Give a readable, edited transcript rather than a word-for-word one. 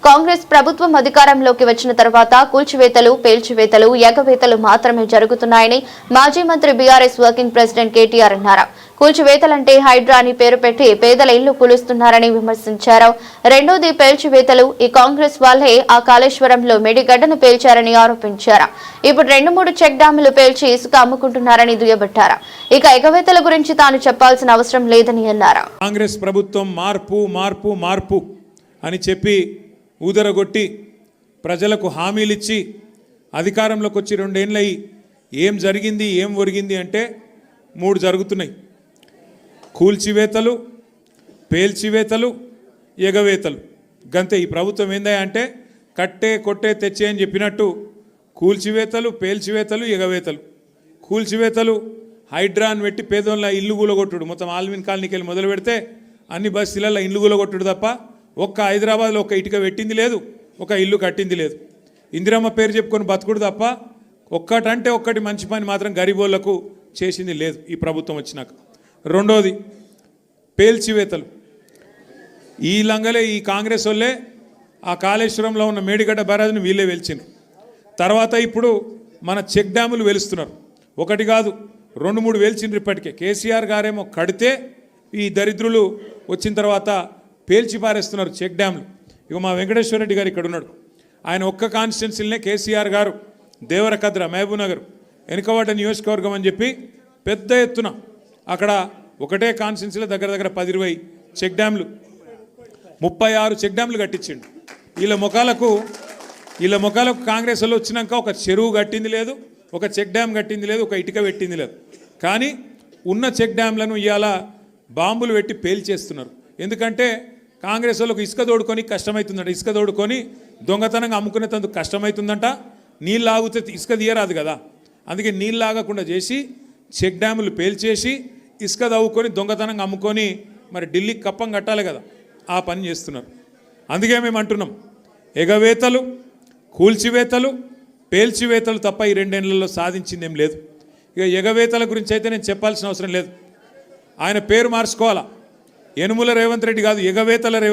కాంగ్రెస్ ప్రభుత్వం అధికారంలోకి వచ్చిన తర్వాత కూల్చివేతలు, పేల్చివేతలు, ఎగవేతలు మాత్రమే జరుగుతున్నాయని మాజీ మంత్రి బీఆర్ఎస్ వర్కింగ్ ప్రెసిడెంట్ కేటీఆర్ అన్నారు. కూల్చివేతలంటే హైడ్రా అని పేరు పెట్టి పేదల ఇళ్లు కూలుస్తున్నారని విమర్శించారు. రెండోది పేల్చివేతలు. ఈ కాంగ్రెస్ వాళ్లే ఆ కాళేశ్వరంలో మెడిగడ్డను పేల్చారని ఆరోపించారు. ఇప్పుడు 2-3 చెక్ డ్యాములు పేల్చి ఇసుక అమ్ముకుంటున్నారని దుయ్యబట్టారు. ఇక ఎగవేతల గురించి తాను చెప్పాల్సిన అవసరం లేదని అన్నారు. కాంగ్రెస్ ప్రభుత్వం మార్పు మార్పు మార్పు అని చెప్పి ఊదరగొట్టి ప్రజలకు హామీలిచ్చి అధికారంలోకి వచ్చి 2 ఏళ్ళయి ఏం జరిగింది, ఏం ఒరిగింది అంటే 3 జరుగుతున్నాయి. కూల్చివేతలు, పేల్చివేతలు, ఎగవేతలు. గంతే. ఈ ప్రభుత్వం ఏందా అంటే కట్టే కొట్టే తెచ్చే అని చెప్పినట్టు కూల్చివేతలు, పేల్చివేతలు, ఎగవేతలు. కూల్చివేతలు హైడ్రా అని పెట్టి పేదోళ్ళ ఇల్లు కూలగొట్టుడు. మొత్తం ఆల్విన్ కాలనీకి వెళ్ళి మొదలు పెడితే అన్ని బస్తీలలో ఇల్లు కూలగొట్టుడు తప్ప ఒక్క హైదరాబాద్లో ఒక్క ఇటుక పెట్టింది లేదు, ఒక ఇల్లు కట్టింది లేదు. ఇందిరమ్మ పేరు చెప్పుకొని బతుకుడు తప్ప ఒక్కటంటే ఒక్కటి మంచి పని మాత్రం గరీబోళ్లకు చేసింది లేదు ఈ ప్రభుత్వం వచ్చినాక. రెండోది పేల్చివేతలు. ఈ లంగలే ఈ కాంగ్రెస్ వాళ్ళే ఆ కాళేశ్వరంలో ఉన్న మేడిగడ్డ బ్యారేజ్ను వీళ్ళే వెలిచిండ్రు. తర్వాత ఇప్పుడు మన చెక్ డ్యాములు వెలుస్తున్నారు. ఒకటి కాదు 2-3 వెలిచిండ్రు ఇప్పటికే. కేసీఆర్ గారేమో కడితే ఈ దరిద్రులు వచ్చిన తర్వాత పేల్చి పారేస్తున్నారు చెక్ డ్యాములు. ఇక మా వెంకటేశ్వర రెడ్డి గారు ఇక్కడ ఉన్నాడు. ఆయన ఒక్క కాన్స్టిట్యున్సీలనే కేసీఆర్ గారు దేవరకద్ర, మహబూబ్ నగర్, వెనుకబడ్డ నియోజకవర్గం అని చెప్పి పెద్ద ఎత్తున అక్కడ ఒకటే కాన్స్టిట్యున్సీలో దగ్గర దగ్గర 10-20 చెక్ డ్యాములు, 36 చెక్ డ్యాములు కట్టించిండు. వీళ్ళ ముఖాలకు కాంగ్రెస్ వాళ్ళు వచ్చినాక ఒక చెరువు కట్టింది లేదు, ఒక చెక్ డ్యామ్ కట్టింది లేదు, ఒక ఇటుక పెట్టింది లేదు. కానీ ఉన్న చెక్ డ్యామ్లను ఇవాళ బాంబులు పెట్టి పేల్చేస్తున్నారు. ఎందుకంటే కాంగ్రెస్ వాళ్ళకు ఇసుక తోడుకొని కష్టమవుతుందంట. ఇసుక తోడుకొని దొంగతనంగా అమ్ముకునేందుకు కష్టమవుతుందంట. నీళ్ళు ఆగితే ఇసుక తీయరాదు కదా. అందుకే నీళ్ళు ఆగకుండా చేసి చెక్ డ్యాములు పేల్చేసి ఇసుక తవ్వుకొని దొంగతనంగా అమ్ముకొని మరి ఢిల్లీకి కప్పం కట్టాలి కదా, ఆ పని చేస్తున్నారు. అందుకే మేము అంటున్నాం ఎగవేతలు, కూల్చివేతలు, పేల్చివేతలు తప్ప ఈ 2 ఏళ్లలో సాధించింది ఏం లేదు. ఇక ఎగవేతల గురించి అయితే నేను చెప్పాల్సిన అవసరం లేదు. ఆయన పేరు మార్చుకోవాలా. యనుమల రేవంత్ రెడ్డి కాదు, ఎగవేతల రేవంత్